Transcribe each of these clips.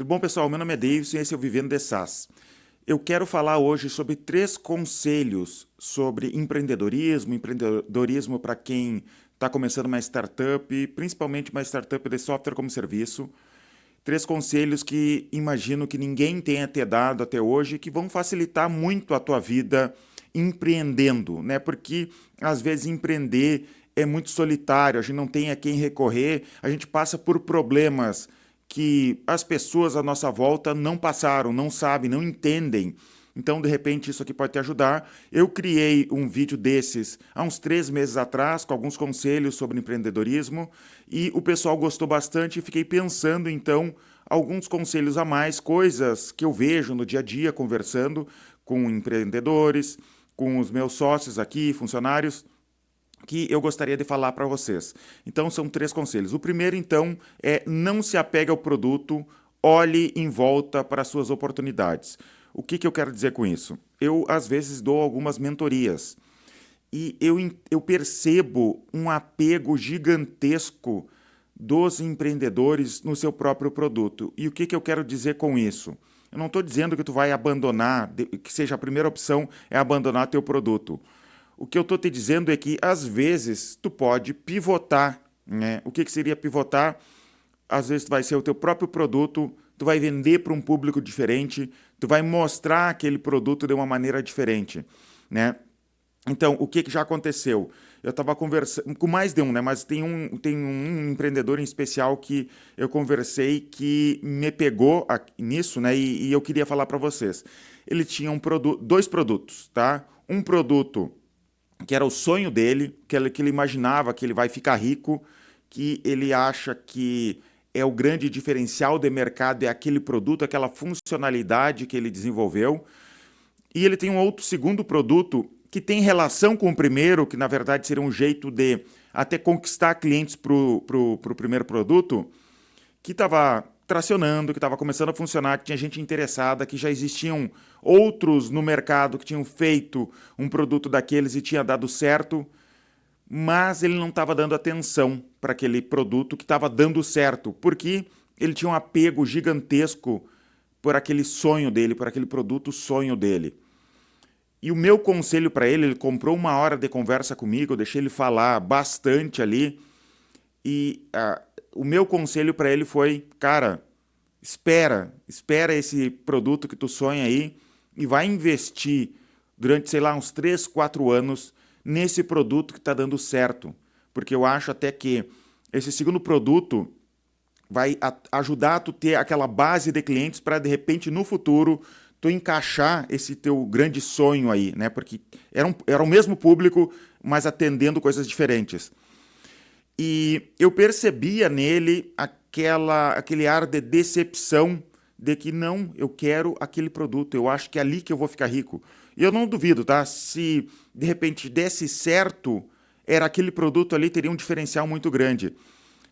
bom, pessoal? Meu nome é Davidson e esse é o Vivendo de SaaS. Eu quero falar hoje sobre 3 conselhos sobre empreendedorismo para quem está começando uma startup, principalmente uma startup de software como serviço. 3 conselhos que imagino que ninguém tenha te dado até hoje, que vão facilitar muito a tua vida empreendendo, né? Porque às vezes empreender é muito solitário, a gente não tem a quem recorrer, a gente passa por problemas que as pessoas à nossa volta não passaram, não sabem, não entendem. Então, de repente, isso aqui pode te ajudar. Eu criei um vídeo desses há uns 3 meses atrás, com alguns conselhos sobre empreendedorismo, e o pessoal gostou bastante e fiquei pensando, então, alguns conselhos a mais, coisas que eu vejo no dia a dia, conversando com empreendedores, com os meus sócios aqui, funcionários, que eu gostaria de falar para vocês. Então, são 3 conselhos. O primeiro, então, é não se apegue ao produto, olhe em volta para as suas oportunidades. O que eu quero dizer com isso? Eu, às vezes, dou algumas mentorias e eu percebo um apego gigantesco dos empreendedores no seu próprio produto. E o que eu quero dizer com isso? Eu não estou dizendo que tu vai abandonar, que seja a primeira opção é abandonar teu produto. O que eu estou te dizendo é que, às vezes, tu pode pivotar, né? O que seria pivotar? Às vezes vai ser o teu próprio produto, tu vai vender para um público diferente, tu vai mostrar aquele produto de uma maneira diferente, né? Então, o que já aconteceu? Eu estava conversando com mais de um, né? Mas tem um empreendedor em especial que eu conversei que me pegou nisso, né? E eu queria falar para vocês. Ele tinha 2 produtos, tá? Um produto que era o sonho dele, que ele imaginava que ele vai ficar rico, que ele acha que é o grande diferencial de mercado, é aquele produto, aquela funcionalidade que ele desenvolveu. E ele tem um outro segundo produto que tem relação com o primeiro, que na verdade seria um jeito de até conquistar clientes para o primeiro produto, que estava tracionando, que estava começando a funcionar, que tinha gente interessada, que já existiam outros no mercado que tinham feito um produto daqueles e tinha dado certo, mas ele não estava dando atenção para aquele produto que estava dando certo, porque ele tinha um apego gigantesco por aquele sonho dele, por aquele produto sonho dele. E o meu conselho para ele comprou 1 hora de conversa comigo, eu deixei ele falar bastante ali, e o meu conselho para ele foi, cara, espera esse produto que tu sonha aí e vai investir durante, sei lá, uns 3, 4 anos nesse produto que está dando certo. Porque eu acho até que esse segundo produto vai ajudar a tu ter aquela base de clientes para, de repente, no futuro, tu encaixar esse teu grande sonho aí, né? Porque era o mesmo público, mas atendendo coisas diferentes. E eu percebia nele aquele ar de decepção de que não, eu quero aquele produto, eu acho que é ali que eu vou ficar rico. E eu não duvido, tá? Se de repente desse certo, era aquele produto ali, teria um diferencial muito grande.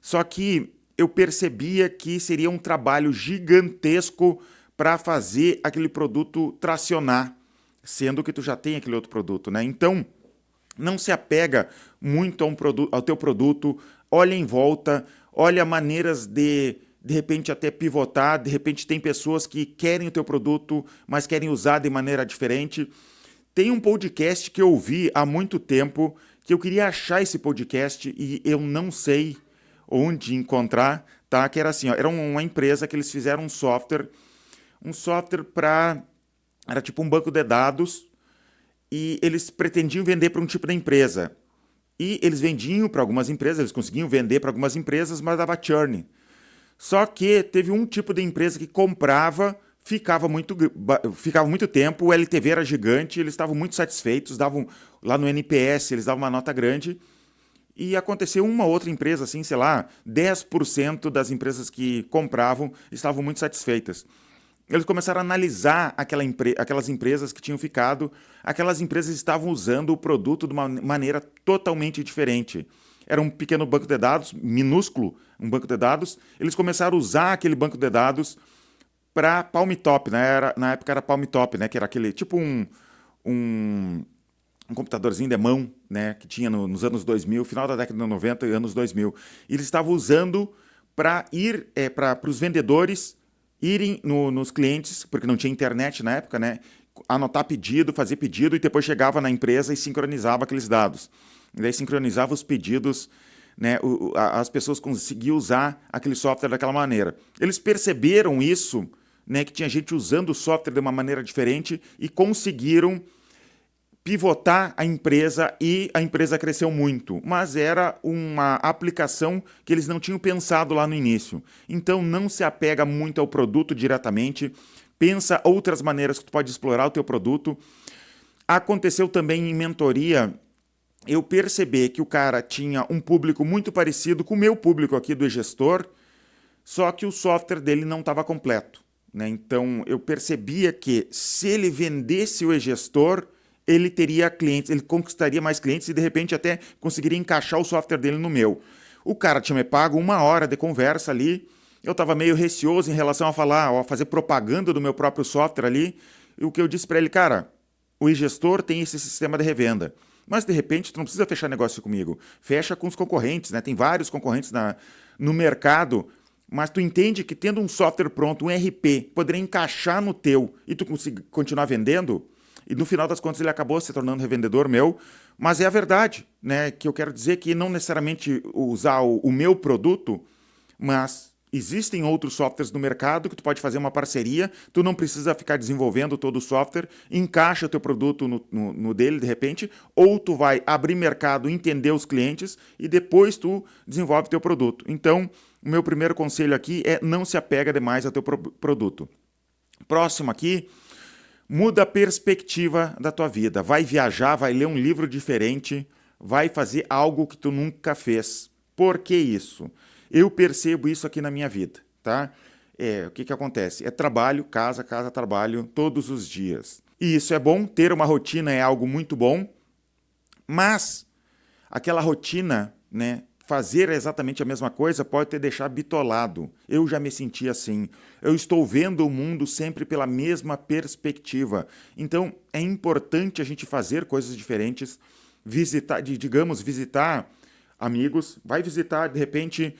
Só que eu percebia que seria um trabalho gigantesco para fazer aquele produto tracionar, sendo que tu já tem aquele outro produto, né? Então, não se apega muito ao teu produto, olha em volta, olha maneiras de repente até pivotar, de repente tem pessoas que querem o teu produto, mas querem usar de maneira diferente. Tem um podcast que eu ouvi há muito tempo, que eu queria achar esse podcast e eu não sei onde encontrar, tá? Que era assim, ó, era uma empresa que eles fizeram um software para, era tipo um banco de dados, e eles pretendiam vender para um tipo de empresa. E eles vendiam para algumas empresas, eles conseguiam vender para algumas empresas, mas dava churn. Só que teve um tipo de empresa que comprava, ficava muito tempo, o LTV era gigante, eles estavam muito satisfeitos, davam lá no NPS, eles davam uma nota grande. E aconteceu uma outra empresa, assim, sei lá, 10% das empresas que compravam estavam muito satisfeitas. Eles começaram a analisar aquelas empresas que tinham ficado. Aquelas empresas estavam usando o produto de uma maneira totalmente diferente. Era um pequeno banco de dados, minúsculo, um banco de dados. Eles começaram a usar aquele banco de dados para Palm Top, né? Na época era Palm Top, né? Que era aquele tipo um computadorzinho de mão, né? Que tinha nos anos 2000, final da década de 90 e anos 2000. E eles estavam usando para ir para os vendedores irem nos clientes, porque não tinha internet na época, né? Anotar pedido, fazer pedido e depois chegava na empresa e sincronizava aqueles dados. E daí sincronizava os pedidos, né? As pessoas conseguiam usar aquele software daquela maneira. Eles perceberam isso, né? Que tinha gente usando o software de uma maneira diferente e conseguiram pivotar a empresa e a empresa cresceu muito, mas era uma aplicação que eles não tinham pensado lá no início. Então não se apega muito ao produto diretamente, pensa outras maneiras que tu pode explorar o teu produto. Aconteceu também em mentoria, eu percebi que o cara tinha um público muito parecido com o meu público aqui do e-gestor, só que o software dele não estava completo, né? Então eu percebia que se ele vendesse o e-gestor, ele teria clientes, ele conquistaria mais clientes e de repente até conseguiria encaixar o software dele no meu. O cara tinha me pago 1 hora de conversa ali, eu estava meio receoso em relação a falar, a fazer propaganda do meu próprio software ali, e o que eu disse para ele, cara, o e-gestor tem esse sistema de revenda, mas de repente tu não precisa fechar negócio comigo, fecha com os concorrentes, né? Tem vários concorrentes no mercado, mas tu entende que tendo um software pronto, um RP, poderia encaixar no teu e tu conseguir continuar vendendo? E no final das contas ele acabou se tornando revendedor meu, mas é a verdade, né? Que eu quero dizer que não necessariamente usar o meu produto, mas existem outros softwares no mercado que tu pode fazer uma parceria, tu não precisa ficar desenvolvendo todo o software, encaixa o teu produto no dele de repente, ou tu vai abrir mercado, entender os clientes e depois tu desenvolve teu produto. Então, o meu primeiro conselho aqui é não se apega demais ao teu produto. Próximo aqui, muda a perspectiva da tua vida. Vai viajar, vai ler um livro diferente, vai fazer algo que tu nunca fez. Por que isso? Eu percebo isso aqui na minha vida, tá? O que acontece? É trabalho, casa, casa, trabalho, todos os dias. E isso é bom, ter uma rotina é algo muito bom, mas aquela rotina, né, fazer exatamente a mesma coisa pode te deixar bitolado. Eu já me senti assim. Eu estou vendo o mundo sempre pela mesma perspectiva. Então, é importante a gente fazer coisas diferentes, visitar, digamos, visitar amigos. Vai visitar, de repente,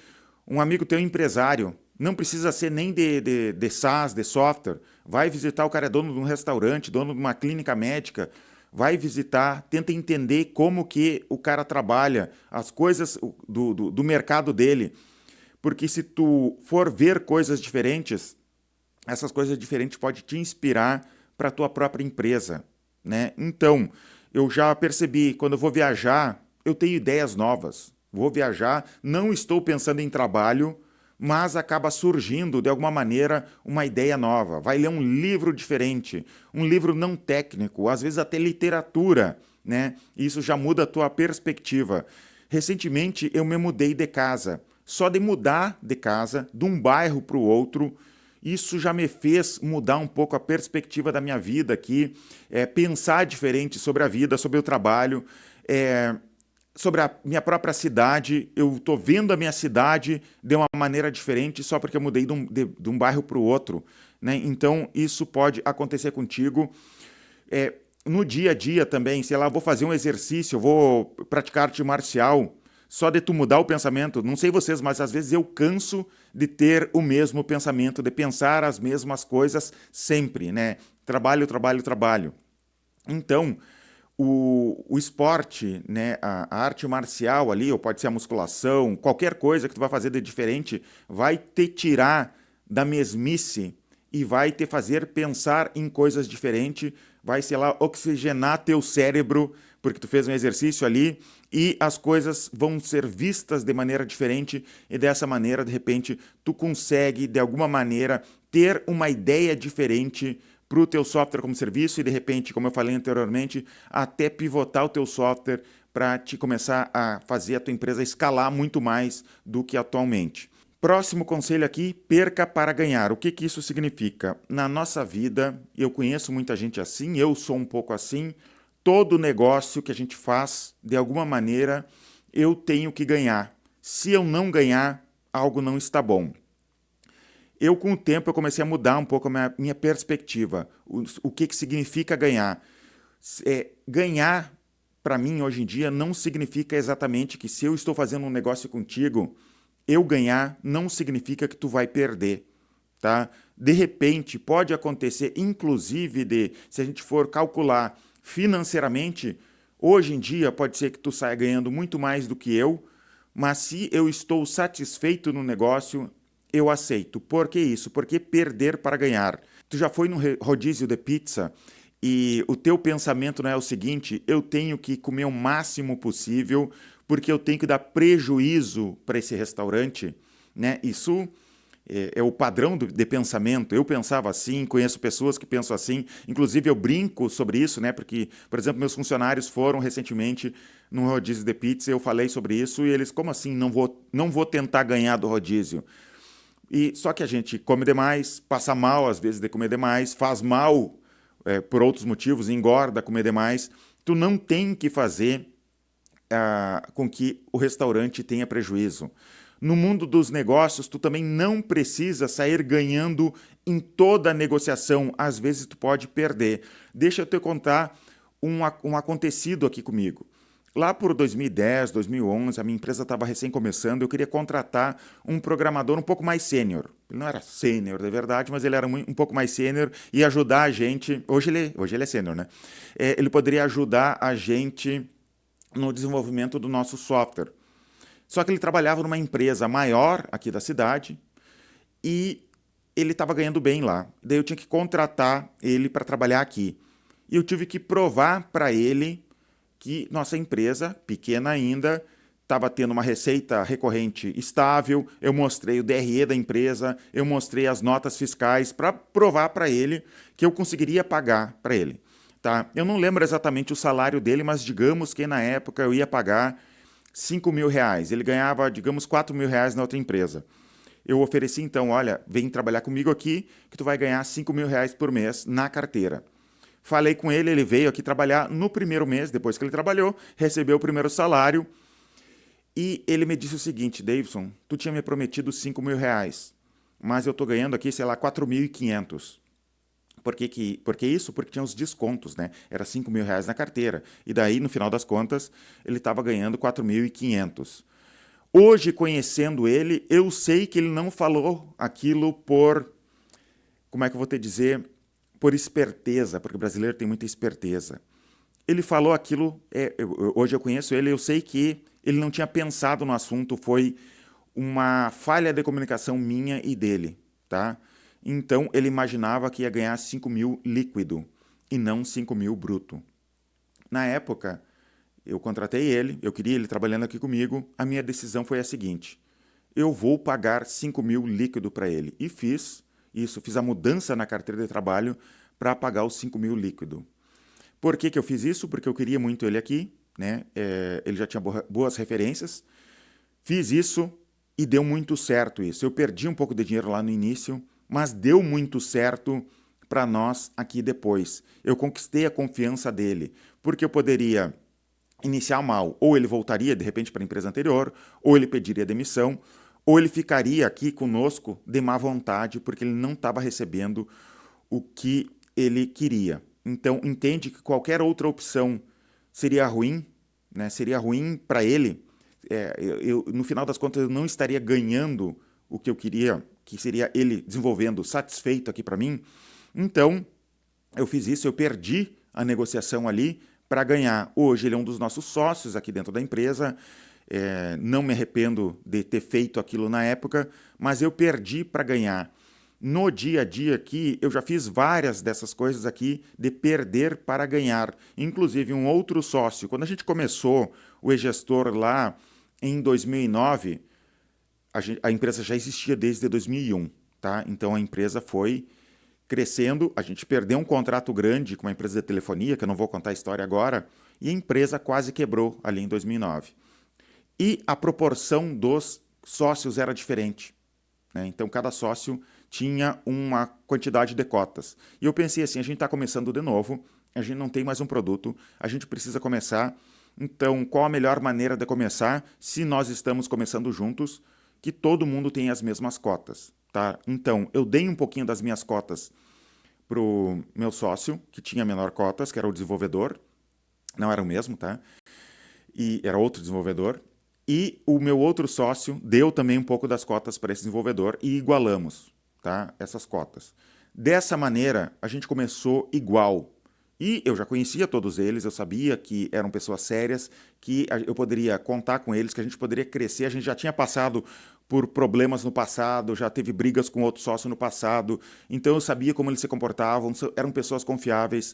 um amigo teu empresário. Não precisa ser nem de SaaS, de software. Vai visitar, o cara é dono de um restaurante, dono de uma clínica médica. Vai visitar, tenta entender como que o cara trabalha, as coisas do mercado dele. Porque se tu for ver coisas diferentes, essas coisas diferentes podem te inspirar para a tua própria empresa, né? Então, eu já percebi, quando eu vou viajar, eu tenho ideias novas. Vou viajar, não estou pensando em trabalho, mas acaba surgindo, de alguma maneira, uma ideia nova. Vai ler um livro diferente, um livro não técnico, às vezes até literatura, né? Isso já muda a tua perspectiva. Recentemente, eu me mudei de casa. Só de mudar de casa, de um bairro para o outro, isso já me fez mudar um pouco a perspectiva da minha vida aqui, pensar diferente sobre a vida, sobre o trabalho, sobre a minha própria cidade. Eu estou vendo a minha cidade de uma maneira diferente só porque eu mudei de um bairro para o outro, né? Então, isso pode acontecer contigo. No dia a dia também, sei lá, vou fazer um exercício, vou praticar arte marcial, só de tu mudar o pensamento, não sei vocês, mas às vezes eu canso de ter o mesmo pensamento, de pensar as mesmas coisas sempre, né? Trabalho, trabalho, trabalho. Então, o esporte, né, a arte marcial ali, ou pode ser a musculação, qualquer coisa que tu vai fazer de diferente, vai te tirar da mesmice e vai te fazer pensar em coisas diferentes, vai, sei lá, oxigenar teu cérebro, porque tu fez um exercício ali, e as coisas vão ser vistas de maneira diferente, e dessa maneira, de repente, tu consegue, de alguma maneira, ter uma ideia diferente para o teu software como serviço e, de repente, como eu falei anteriormente, até pivotar o teu software para te começar a fazer a tua empresa escalar muito mais do que atualmente. Próximo conselho aqui, perca para ganhar. O que isso significa? Na nossa vida, eu conheço muita gente assim, eu sou um pouco assim, todo negócio que a gente faz, de alguma maneira, eu tenho que ganhar. Se eu não ganhar, algo não está bom. Eu, com o tempo, eu comecei a mudar um pouco a minha perspectiva. O que significa ganhar? Ganhar, para mim, hoje em dia, não significa exatamente que se eu estou fazendo um negócio contigo, eu ganhar não significa que tu vai perder, tá? De repente, pode acontecer, inclusive, se a gente for calcular financeiramente, hoje em dia pode ser que tu saia ganhando muito mais do que eu, mas se eu estou satisfeito no negócio, eu aceito. Por que isso? Porque perder para ganhar. Tu já foi no rodízio de pizza e o teu pensamento não é o seguinte: eu tenho que comer o máximo possível porque eu tenho que dar prejuízo para esse restaurante, né? Isso é o padrão de pensamento. Eu pensava assim, conheço pessoas que pensam assim, inclusive eu brinco sobre isso, né? Porque, por exemplo, meus funcionários foram recentemente no rodízio de pizza, eu falei sobre isso e eles, como assim, não vou tentar ganhar do rodízio? E só que a gente come demais, passa mal às vezes de comer demais, faz mal por outros motivos, engorda comer demais. Tu não tem que fazer com que o restaurante tenha prejuízo. No mundo dos negócios, tu também não precisa sair ganhando em toda a negociação. Às vezes tu pode perder. Deixa eu te contar um acontecido aqui comigo. Lá por 2010, 2011, a minha empresa estava recém começando, eu queria contratar um programador um pouco mais sênior. Ele não era sênior de verdade, mas ele era um pouco mais sênior e ajudar a gente... Hoje ele é sênior, né? Ele poderia ajudar a gente no desenvolvimento do nosso software. Só que ele trabalhava numa empresa maior aqui da cidade e ele estava ganhando bem lá. Daí eu tinha que contratar ele para trabalhar aqui. E eu tive que provar para ele que nossa empresa, pequena ainda, estava tendo uma receita recorrente estável. Eu mostrei o DRE da empresa, eu mostrei as notas fiscais para provar para ele que eu conseguiria pagar para ele. Tá? Eu não lembro exatamente o salário dele, mas digamos que na época eu ia pagar 5 mil reais. Ele ganhava, digamos, 4 mil reais na outra empresa. Eu ofereci então, olha, vem trabalhar comigo aqui que tu vai ganhar 5 mil reais por mês na carteira. Falei com ele, ele veio aqui trabalhar no primeiro mês, depois que ele trabalhou, recebeu o primeiro salário e ele me disse o seguinte: Davidson, tu tinha me prometido 5 mil reais, mas eu estou ganhando aqui, sei lá, 4.500. Por que isso? Porque tinha os descontos, né? Era 5 mil reais na carteira. E daí, no final das contas, ele estava ganhando 4.500. Hoje, conhecendo ele, eu sei que ele não falou aquilo por... Como é que eu vou te dizer? Por esperteza, porque o brasileiro tem muita esperteza. Ele falou aquilo... hoje eu conheço ele, eu sei que ele não tinha pensado no assunto, foi uma falha de comunicação minha e dele, tá? Então, ele imaginava que ia ganhar 5 mil líquido e não 5 mil bruto. Na época, eu contratei ele, eu queria ele trabalhando aqui comigo, a minha decisão foi a seguinte: eu vou pagar 5 mil líquido para ele. E fiz isso, fiz a mudança na carteira de trabalho para pagar os 5 mil líquido. Por que eu fiz isso? Porque eu queria muito ele aqui, né? Ele já tinha boas referências. Fiz isso e deu muito certo isso. Eu perdi um pouco de dinheiro lá no início, mas deu muito certo para nós aqui depois. Eu conquistei a confiança dele, porque eu poderia iniciar mal. Ou ele voltaria, de repente, para a empresa anterior, ou ele pediria demissão, ou ele ficaria aqui conosco de má vontade, porque ele não estava recebendo o que ele queria. Então, entende que qualquer outra opção seria ruim, né? Seria ruim para ele. No final das contas, eu não estaria ganhando o que eu queria, que seria ele desenvolvendo satisfeito aqui para mim. Então, eu fiz isso, eu perdi a negociação ali para ganhar. Hoje ele é um dos nossos sócios aqui dentro da empresa. Não me arrependo de ter feito aquilo na época, mas eu perdi para ganhar. No dia a dia aqui, eu já fiz várias dessas coisas aqui de perder para ganhar. Inclusive um outro sócio. Quando a gente começou o e-gestor lá em 2009, a empresa já existia desde 2001, tá? Então a empresa foi crescendo, a gente perdeu um contrato grande com uma empresa de telefonia, que eu não vou contar a história agora, e a empresa quase quebrou ali em 2009. E a proporção dos sócios era diferente, né? Então cada sócio tinha uma quantidade de cotas. E eu pensei assim, a gente está começando de novo, a gente não tem mais um produto, a gente precisa começar. Então, qual a melhor maneira de começar se nós estamos começando juntos? Que todo mundo tenha as mesmas cotas, tá? Então, eu dei um pouquinho das minhas cotas para o meu sócio, que tinha menor cotas, que era o desenvolvedor. Não era o mesmo, tá? E era outro desenvolvedor. E o meu outro sócio deu também um pouco das cotas para esse desenvolvedor e igualamos. tá? Essas cotas. Dessa maneira, a gente começou igual. E eu já conhecia todos eles, eu sabia que eram pessoas sérias, que eu poderia contar com eles, que a gente poderia crescer. A gente já tinha passado por problemas no passado, já teve brigas com outro sócio no passado, então eu sabia como eles se comportavam, eram pessoas confiáveis.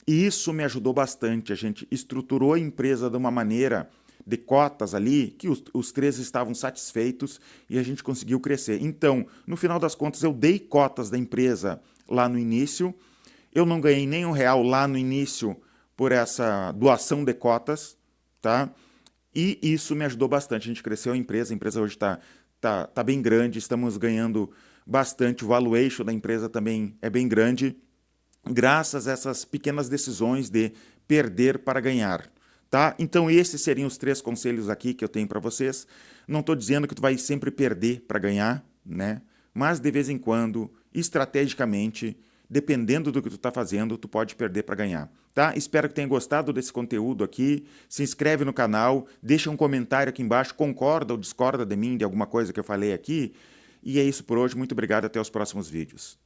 E isso me ajudou bastante. A gente estruturou a empresa de uma maneira de cotas ali que os três estavam satisfeitos e a gente conseguiu crescer. Então, no final das contas, eu dei cotas da empresa lá no início. Eu não ganhei nem R$ 1 lá no início por essa doação de cotas, tá? E isso me ajudou bastante. A gente cresceu a empresa hoje tá bem grande, estamos ganhando bastante, o valuation da empresa também é bem grande, graças a essas pequenas decisões de perder para ganhar. Tá? Então esses seriam os 3 conselhos aqui que eu tenho para vocês. Não estou dizendo que tu vai sempre perder para ganhar, né? Mas de vez em quando, estrategicamente, dependendo do que tu está fazendo, tu pode perder para ganhar. Tá? Espero que tenha gostado desse conteúdo aqui. Se inscreve no canal, deixa um comentário aqui embaixo, concorda ou discorda de mim, de alguma coisa que eu falei aqui. E é isso por hoje. Muito obrigado, até os próximos vídeos.